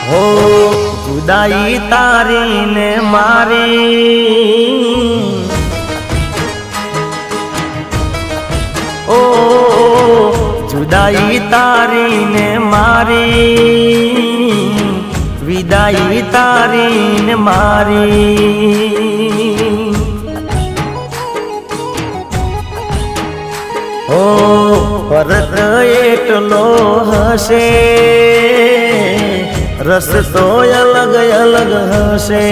हो जुदाई तारी ने मारी, ओ जुदाई तारी ने मारी, विदाई तारी ने मारी। ओ परत एटलो हसे, रस्तो अलग अलग हसे।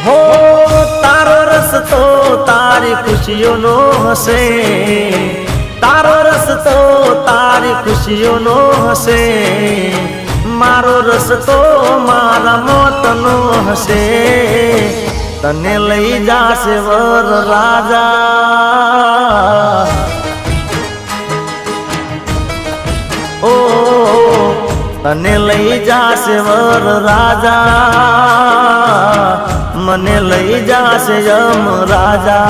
हो तारो रस्तो तारी खुशियों नो हसे, तारो रस्तो तारी खुशियों नो हसे। मारो रस्तो मारा मौत नो हसे। तने लई जासे वर राजा, ओ तने लई जासे वर राजा, मने लई जासे यम राजा।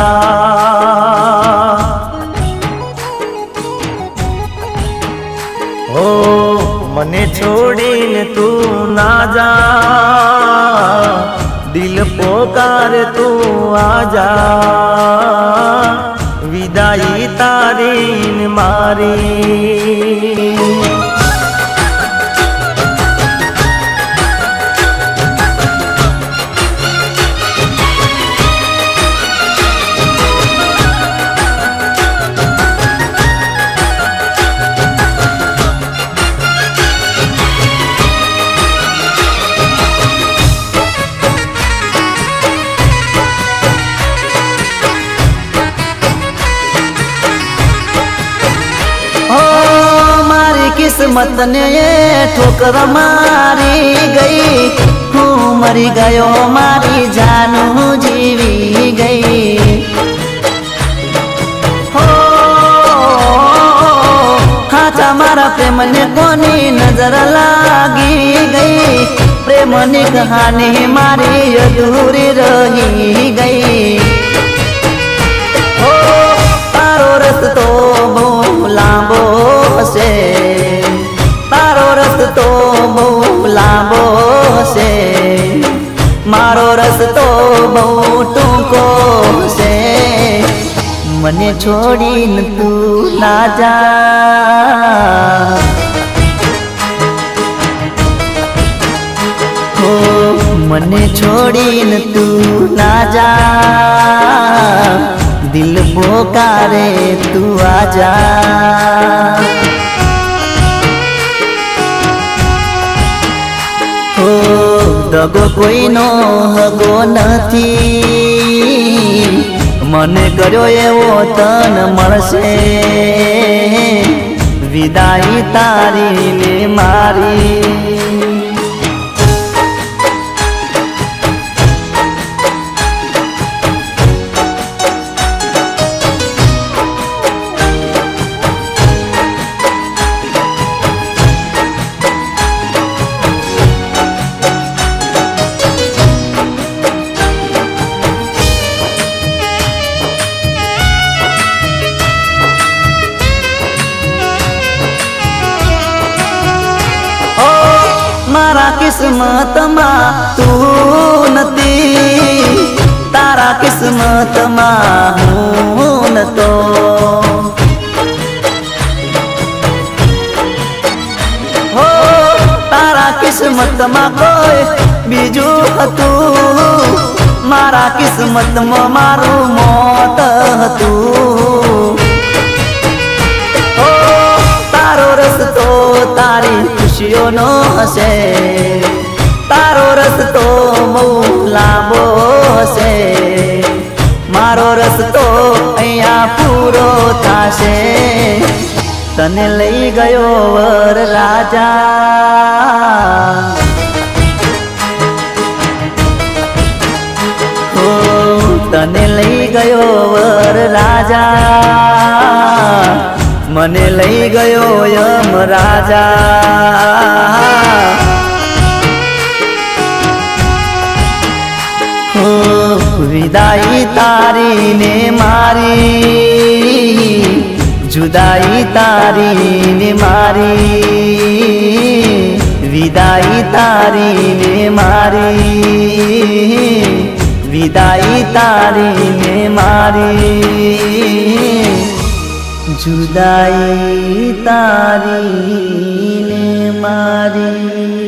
ओ मने छोड़ीने तू ना जा, दिल पोकारे तू आजा। विदाई तारी ने मारी। किस्मत ने ठोकर मारी गई, हूँ मरी गयो मारी जानू जीवी गई। हो हाथा मारा प्रेम ने कोनी नजर लागी गई, प्रेम ने कहानी मारी अधूरी रही गई। हो तारो रस्तो बहु लांबो हसे, तारो रस्तो बहु लांबो हसे। मारो रस्तो बहु टूंको हसे। मने छोड़ीने तू ना जा, हो मने छोड़ीने तू ना जा। दिल पोकारे तू आजा। हो दगो कोई नो हगो नथी, मने कर्यो एवो तन मळशे। विदाई तारी ने मारी। मारा किस्मत मा तू नती, तारा किस्मत मा हूँ न तो। हो तारा किस्मत मा कोई बीजू हतू, मारा किस्मत मा मारू मौत हतू। हो तारो रस्तो तारी खुशियों नो हसे, तारो रस्तो बहु लांबो हसे। मारो रस्तो अहिया पूरो थाशे। तने लई गयो वर राजा, हो तने लई गयो वर राजा। मने लई गयो यम राजा। हो विदाई तारी ने मारी, जुदाई तारी ने मारी, विदाई तारी ने मारी, विदाई तारी ने मारी, जुदाई तारी ने मारी।